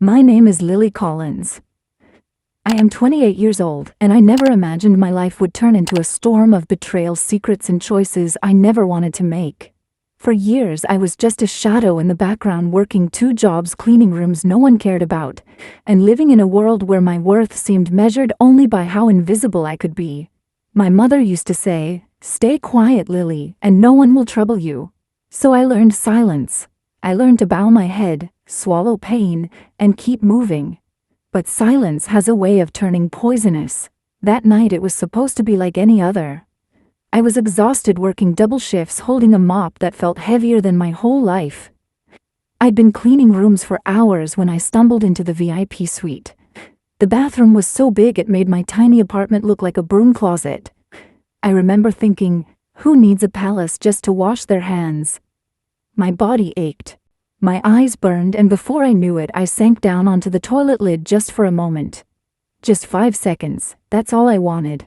My name is Lily Collins. I am 28 years old, and I never imagined my life would turn into a storm of betrayal, secrets, and choices I never wanted to make. For years, I was just a shadow in the background, working 2 jobs, cleaning rooms no one cared about, and living in a world where my worth seemed measured only by how invisible I could be. My mother used to say, "Stay quiet, Lily, and no one will trouble you." So I learned silence. I learned to bow my head, swallow pain, and keep moving. But silence has a way of turning poisonous. That night it was supposed to be like any other. I was exhausted, working double shifts, holding a mop that felt heavier than my whole life. I'd been cleaning rooms for hours when I stumbled into the VIP suite. The bathroom was so big it made my tiny apartment look like a broom closet. I remember thinking, who needs a palace just to wash their hands? My body ached. My eyes burned, and before I knew it, I sank down onto the toilet lid just for a moment. Just 5 seconds, that's all I wanted.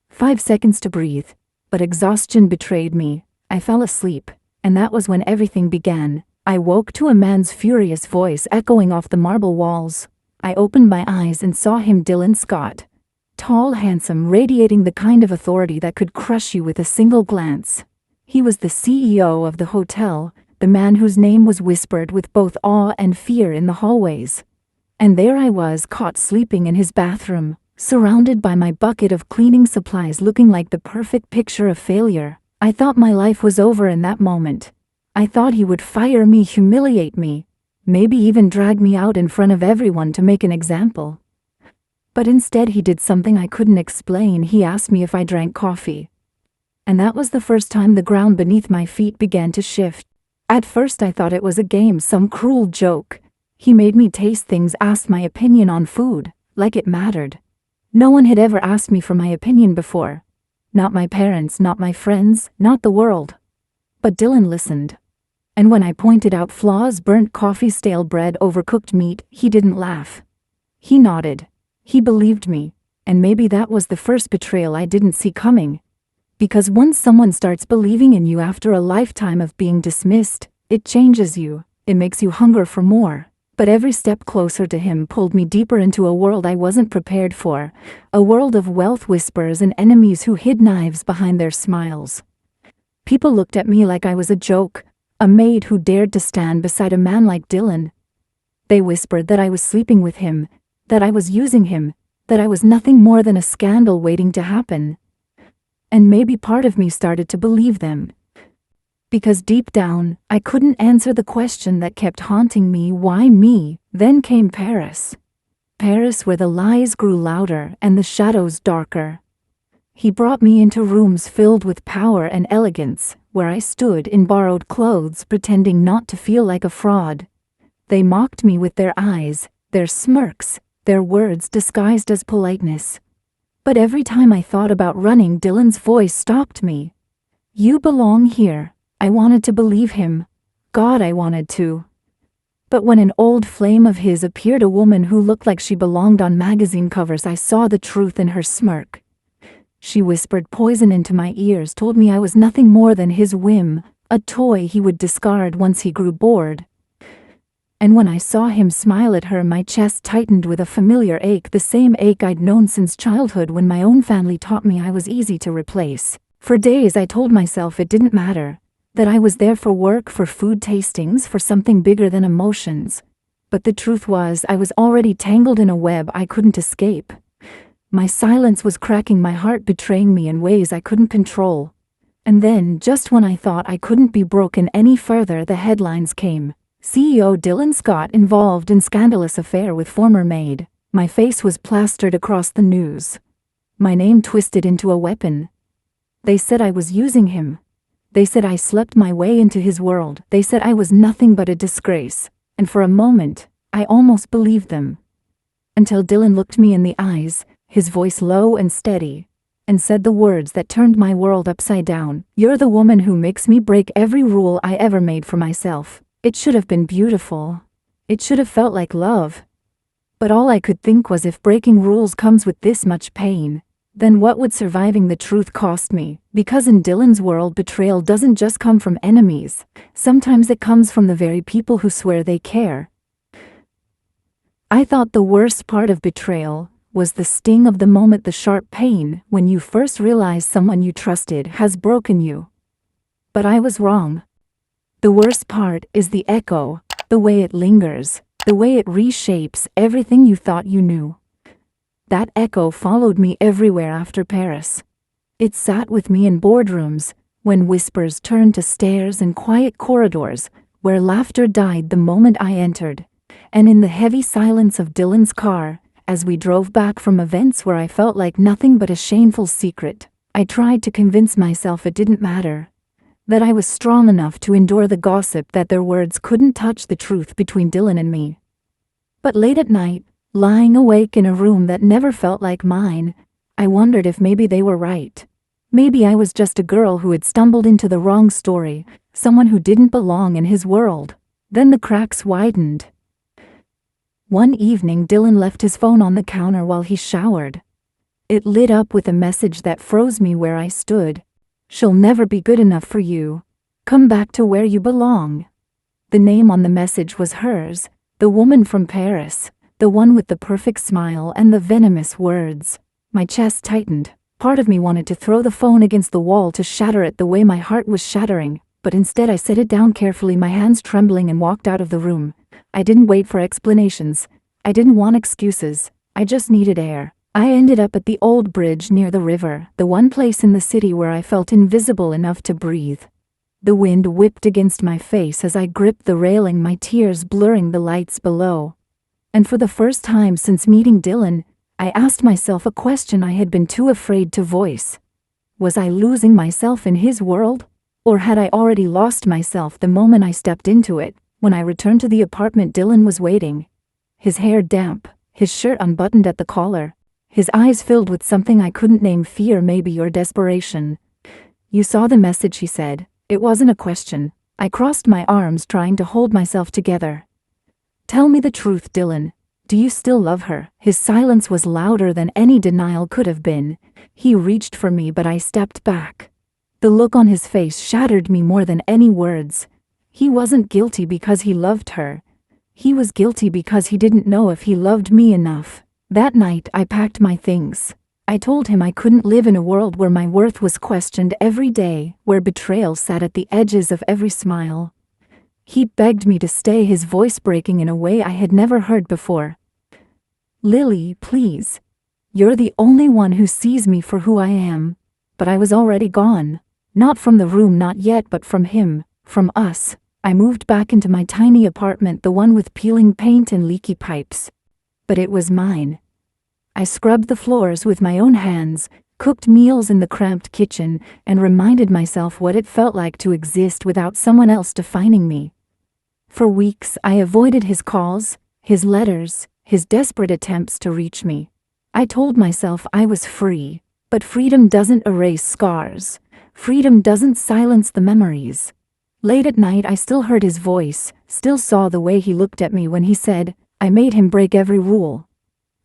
5 seconds to breathe. But exhaustion betrayed me. I fell asleep, and that was when everything began. I woke to a man's furious voice echoing off the marble walls. I opened my eyes and saw him, Dylan Scott. Tall, handsome, radiating the kind of authority that could crush you with a single glance. He was the CEO of the hotel, the man whose name was whispered with both awe and fear in the hallways. And there I was, caught sleeping in his bathroom, surrounded by my bucket of cleaning supplies, looking like the perfect picture of failure. I thought my life was over in that moment. I thought he would fire me, humiliate me, maybe even drag me out in front of everyone to make an example. But instead he did something I couldn't explain. He asked me if I drank coffee. And that was the first time the ground beneath my feet began to shift. At first I thought it was a game, some cruel joke. He made me taste things, asked my opinion on food, like it mattered. No one had ever asked me for my opinion before. Not my parents, not my friends, not the world. But Dylan listened. And when I pointed out flaws, burnt coffee, stale bread, overcooked meat, he didn't laugh. He nodded. He believed me. And maybe that was the first betrayal I didn't see coming. Because once someone starts believing in you after a lifetime of being dismissed, it changes you. It makes you hunger for more. But every step closer to him pulled me deeper into a world I wasn't prepared for. A world of wealth whisperers and enemies who hid knives behind their smiles. People looked at me like I was a joke, a maid who dared to stand beside a man like Dylan. They whispered that I was sleeping with him, that I was using him, that I was nothing more than a scandal waiting to happen. And maybe part of me started to believe them. Because deep down, I couldn't answer the question that kept haunting me: why me? Then came Paris. Paris, where the lies grew louder and the shadows darker. He brought me into rooms filled with power and elegance, where I stood in borrowed clothes, pretending not to feel like a fraud. They mocked me with their eyes, their smirks, their words disguised as politeness. But every time I thought about running, Dylan's voice stopped me. "You belong here." I wanted to believe him. God, I wanted to. But when an old flame of his appeared, a woman who looked like she belonged on magazine covers, I saw the truth in her smirk. She whispered poison into my ears, told me I was nothing more than his whim, a toy he would discard once he grew bored. And when I saw him smile at her, my chest tightened with a familiar ache, the same ache I'd known since childhood when my own family taught me I was easy to replace. For days I told myself it didn't matter, that I was there for work, for food tastings, for something bigger than emotions. But the truth was, I was already tangled in a web I couldn't escape. My silence was cracking my heart, betraying me in ways I couldn't control. And then, just when I thought I couldn't be broken any further, the headlines came. CEO Dylan Scott involved in scandalous affair with former maid. My face was plastered across the news. My name twisted into a weapon. They said I was using him. They said I slept my way into his world. They said I was nothing but a disgrace. And for a moment, I almost believed them. Until Dylan looked me in the eyes, his voice low and steady, and said the words that turned my world upside down. "You're the woman who makes me break every rule I ever made for myself. It should have been beautiful. It should have felt like love. But all I could think was, if breaking rules comes with this much pain, then what would surviving the truth cost me? Because in Dylan's world, betrayal doesn't just come from enemies. Sometimes it comes from the very people who swear they care. I thought the worst part of betrayal was the sting of the moment, the sharp pain when you first realize someone you trusted has broken you. But I was wrong. The worst part is the echo, the way it lingers, the way it reshapes everything you thought you knew. That echo followed me everywhere after Paris. It sat with me in boardrooms, when whispers turned to stares, and quiet corridors, where laughter died the moment I entered, and in the heavy silence of Dylan's car, as we drove back from events where I felt like nothing but a shameful secret. I tried to convince myself it didn't matter, that I was strong enough to endure the gossip, that their words couldn't touch the truth between Dylan and me. But late at night, lying awake in a room that never felt like mine, I wondered if maybe they were right. Maybe I was just a girl who had stumbled into the wrong story, someone who didn't belong in his world. Then the cracks widened. One evening, Dylan left his phone on the counter while he showered. It lit up with a message that froze me where I stood. "She'll never be good enough for you. Come back to where you belong." The name on the message was hers, the woman from Paris, the one with the perfect smile and the venomous words. My chest tightened. Part of me wanted to throw the phone against the wall to shatter it the way my heart was shattering, but instead I set it down carefully, my hands trembling, and walked out of the room. I didn't wait for explanations. I didn't want excuses. I just needed air. I ended up at the old bridge near the river, the one place in the city where I felt invisible enough to breathe. The wind whipped against my face as I gripped the railing, my tears blurring the lights below. And for the first time since meeting Dylan, I asked myself a question I had been too afraid to voice. Was I losing myself in his world? Or had I already lost myself the moment I stepped into it? When I returned to the apartment, Dylan was waiting. His hair damp, his shirt unbuttoned at the collar, his eyes filled with something I couldn't name, fear maybe, or desperation. "You saw the message," he said. It wasn't a question. I crossed my arms, trying to hold myself together. "Tell me the truth, Dylan. Do you still love her?" His silence was louder than any denial could have been. He reached for me, but I stepped back. The look on his face shattered me more than any words. He wasn't guilty because he loved her. He was guilty because he didn't know if he loved me enough. That night, I packed my things. I told him I couldn't live in a world where my worth was questioned every day, where betrayal sat at the edges of every smile. He begged me to stay, his voice breaking in a way I had never heard before. "Lily, please. You're the only one who sees me for who I am." But I was already gone. Not from the room, not yet, but from him, from us. I moved back into my tiny apartment, the one with peeling paint and leaky pipes. But it was mine. I scrubbed the floors with my own hands, cooked meals in the cramped kitchen, and reminded myself what it felt like to exist without someone else defining me. For weeks, I avoided his calls, his letters, his desperate attempts to reach me. I told myself I was free, but freedom doesn't erase scars. Freedom doesn't silence the memories. Late at night, I still heard his voice, still saw the way he looked at me when he said, "I made him break every rule."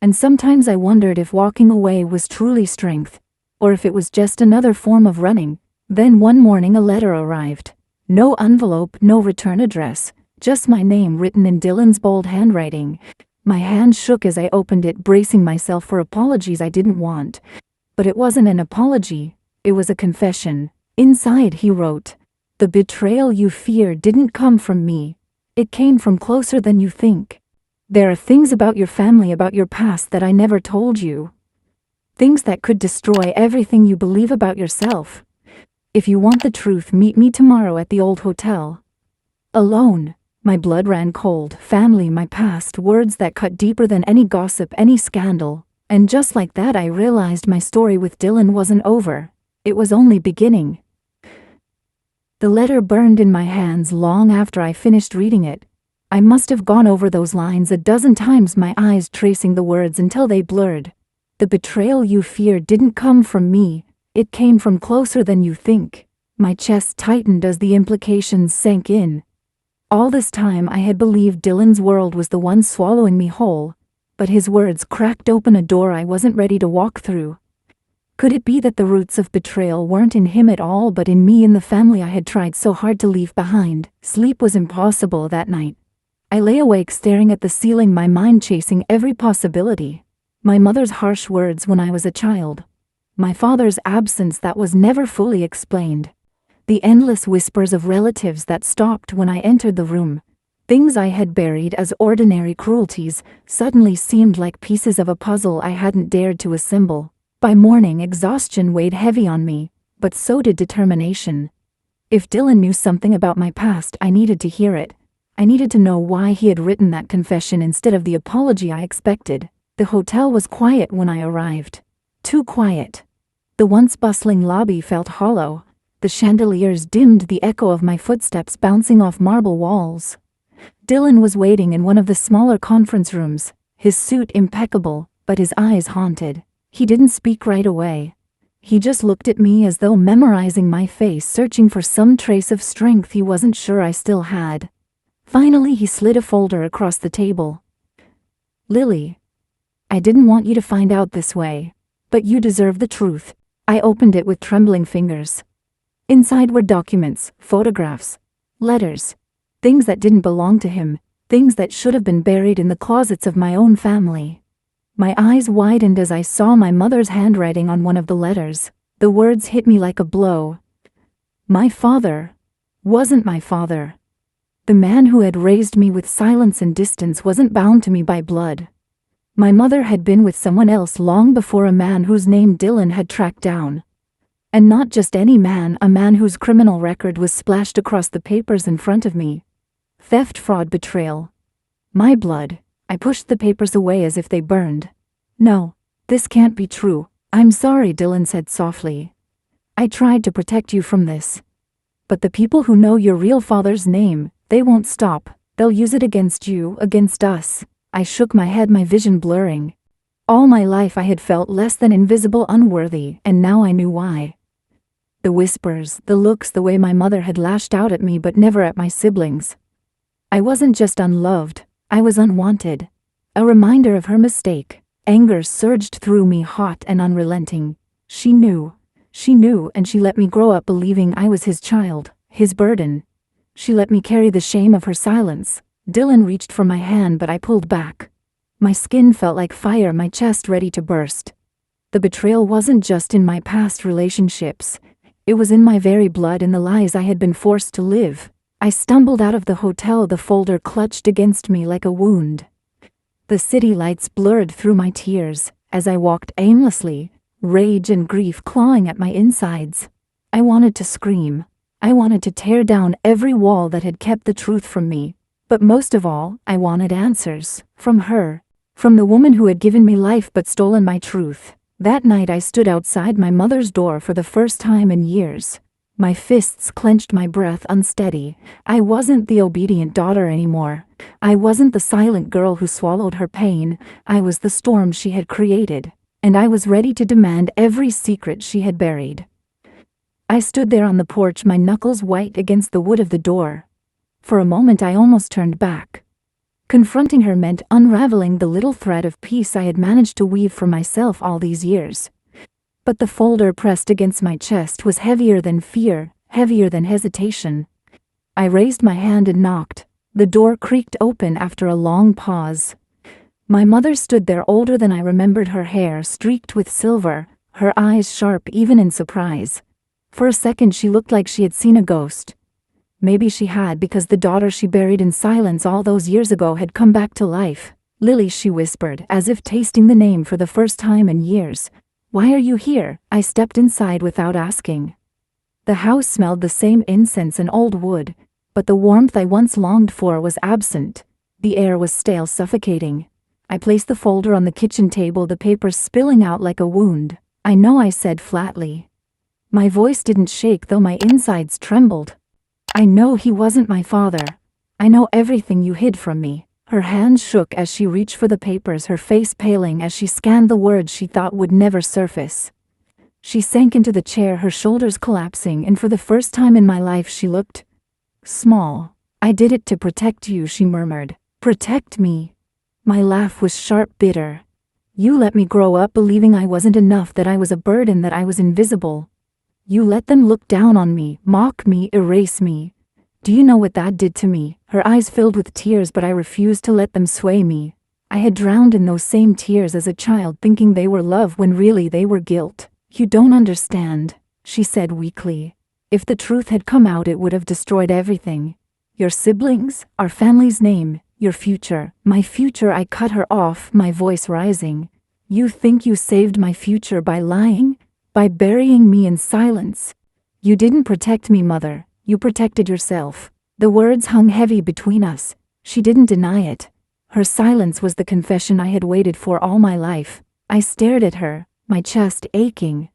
And sometimes I wondered if walking away was truly strength, or if it was just another form of running. Then one morning a letter arrived. No envelope, no return address, just my name written in Dylan's bold handwriting. My hand shook as I opened it, bracing myself for apologies I didn't want. But it wasn't an apology, it was a confession. Inside he wrote, "The betrayal you fear didn't come from me. It came from closer than you think. There are things about your family, about your past, that I never told you. Things that could destroy everything you believe about yourself. If you want the truth, meet me tomorrow at the old hotel." Alone. My blood ran cold. Family, my past, words that cut deeper than any gossip, any scandal. And just like that, I realized my story with Dylan wasn't over. It was only beginning. The letter burned in my hands long after I finished reading it. I must have gone over those lines a dozen times, my eyes tracing the words until they blurred. "The betrayal you fear didn't come from me. It came from closer than you think." My chest tightened as the implications sank in. All this time I had believed Dylan's world was the one swallowing me whole, but his words cracked open a door I wasn't ready to walk through. Could it be that the roots of betrayal weren't in him at all, but in me, in the family I had tried so hard to leave behind? Sleep was impossible that night. I lay awake staring at the ceiling, my mind chasing every possibility. My mother's harsh words when I was a child. My father's absence that was never fully explained. The endless whispers of relatives that stopped when I entered the room. Things I had buried as ordinary cruelties suddenly seemed like pieces of a puzzle I hadn't dared to assemble. By morning, exhaustion weighed heavy on me, but so did determination. If Dylan knew something about my past, I needed to hear it. I needed to know why he had written that confession instead of the apology I expected. The hotel was quiet when I arrived. Too quiet. The once bustling lobby felt hollow. The chandeliers dimmed the echo of my footsteps bouncing off marble walls. Dylan was waiting in one of the smaller conference rooms, his suit impeccable, but his eyes haunted. He didn't speak right away. He just looked at me as though memorizing my face, searching for some trace of strength he wasn't sure I still had. Finally, he slid a folder across the table. "Lily, I didn't want you to find out this way, but you deserve the truth." I opened it with trembling fingers. Inside were documents, photographs, letters, things that didn't belong to him, things that should have been buried in the closets of my own family. My eyes widened as I saw my mother's handwriting on one of the letters. The words hit me like a blow. My father wasn't my father. The man who had raised me with silence and distance wasn't bound to me by blood. My mother had been with someone else long before a man whose name Dylan had tracked down. And not just any man, a man whose criminal record was splashed across the papers in front of me. Theft, fraud, betrayal. My blood. I pushed the papers away as if they burned. "No, this can't be true." "I'm sorry," Dylan said softly. "I tried to protect you from this. But the people who know your real father's name, they won't stop. They'll use it against you, against us." I shook my head, my vision blurring. All my life I had felt less than invisible, unworthy, and now I knew why. The whispers, the looks, the way my mother had lashed out at me but never at my siblings. I wasn't just unloved, I was unwanted. A reminder of her mistake. Anger surged through me, hot and unrelenting. She knew, and she let me grow up believing I was his child, his burden. She let me carry the shame of her silence. Dylan reached for my hand, but I pulled back. My skin felt like fire, my chest ready to burst. The betrayal wasn't just in my past relationships. It was in my very blood, in the lies I had been forced to live. I stumbled out of the hotel, the folder clutched against me like a wound. The city lights blurred through my tears as I walked aimlessly, rage and grief clawing at my insides. I wanted to scream. I wanted to tear down every wall that had kept the truth from me. But most of all, I wanted answers. From her. From the woman who had given me life but stolen my truth. That night I stood outside my mother's door for the first time in years. My fists clenched, my breath unsteady. I wasn't the obedient daughter anymore. I wasn't the silent girl who swallowed her pain. I was the storm she had created. And I was ready to demand every secret she had buried. I stood there on the porch, my knuckles white against the wood of the door. For a moment I almost turned back. Confronting her meant unraveling the little thread of peace I had managed to weave for myself all these years. But the folder pressed against my chest was heavier than fear, heavier than hesitation. I raised my hand and knocked. The door creaked open after a long pause. My mother stood there, older than I remembered, her hair streaked with silver, her eyes sharp even in surprise. For a second she looked like she had seen a ghost. Maybe she had, because the daughter she buried in silence all those years ago had come back to life. "Lily," she whispered, as if tasting the name for the first time in years. "Why are you here?" I stepped inside without asking. The house smelled the same incense and old wood, but the warmth I once longed for was absent. The air was stale, suffocating. I placed the folder on the kitchen table, the papers spilling out like a wound. "I know," I said flatly. My voice didn't shake, though my insides trembled. "I know he wasn't my father. I know everything you hid from me." Her hand shook as she reached for the papers, her face paling as she scanned the words she thought would never surface. She sank into the chair, her shoulders collapsing, and for the first time in my life she looked small. "I did it to protect you," she murmured. "Protect me?" My laugh was sharp, bitter. "You let me grow up believing I wasn't enough, that I was a burden, that I was invisible. You let them look down on me, mock me, erase me. Do you know what that did to me? Her eyes filled with tears, but I refused to let them sway me. I had drowned in those same tears as a child, thinking they were love when really they were guilt. You don't understand, she said weakly. If the truth had come out, it would have destroyed everything. Your siblings, our family's name, your future. My future. I cut her off, my voice rising. You think you saved my future by lying? By burying me in silence? You didn't protect me, Mother. You protected yourself. The words hung heavy between us. She didn't deny it. Her silence was the confession I had waited for all my life. I stared at her, my chest aching.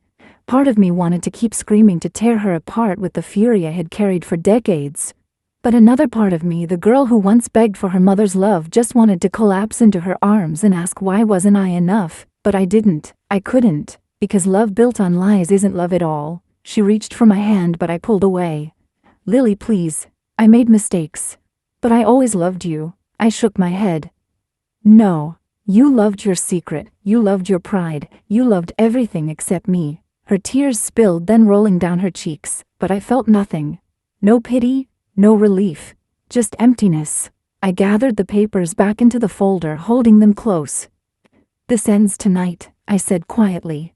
Part of me wanted to keep screaming to tear her apart with the fury I had carried for decades. But another part of me, the girl who once begged for her mother's love, just wanted to collapse into her arms and ask why wasn't I enough. But I didn't. I couldn't. Because love built on lies isn't love at all. She reached for my hand, but I pulled away. Lily, please. I made mistakes. But I always loved you. I shook my head. No. You loved your secret. You loved your pride. You loved everything except me. Her tears spilled, then rolling down her cheeks. But I felt nothing. No pity. No relief. Just emptiness. I gathered the papers back into the folder, holding them close. This ends tonight, I said quietly.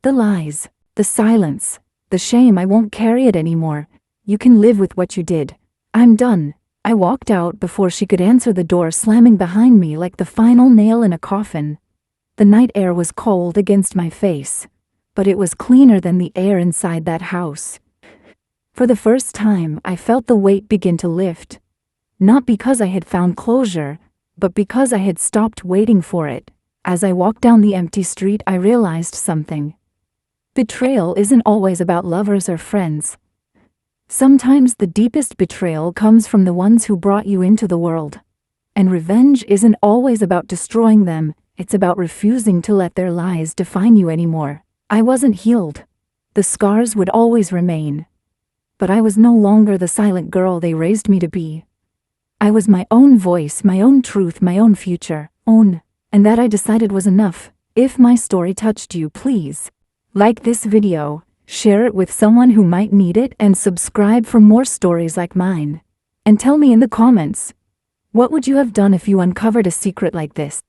The lies. The silence. The shame. I won't carry it anymore. You can live with what you did. I'm done. I walked out before she could answer, the door slamming behind me like the final nail in a coffin. The night air was cold against my face, but it was cleaner than the air inside that house. For the first time, I felt the weight begin to lift. Not because I had found closure, but because I had stopped waiting for it. As I walked down the empty street, I realized something. Betrayal isn't always about lovers or friends. Sometimes the deepest betrayal comes from the ones who brought you into the world. And revenge isn't always about destroying them, it's about refusing to let their lies define you anymore. I wasn't healed. The scars would always remain. But I was no longer the silent girl they raised me to be. I was my own voice, my own truth, my own future. And that I decided was enough. If my story touched you, please like this video, share it with someone who might need it, and subscribe for more stories like mine. And tell me in the comments, what would you have done if you uncovered a secret like this?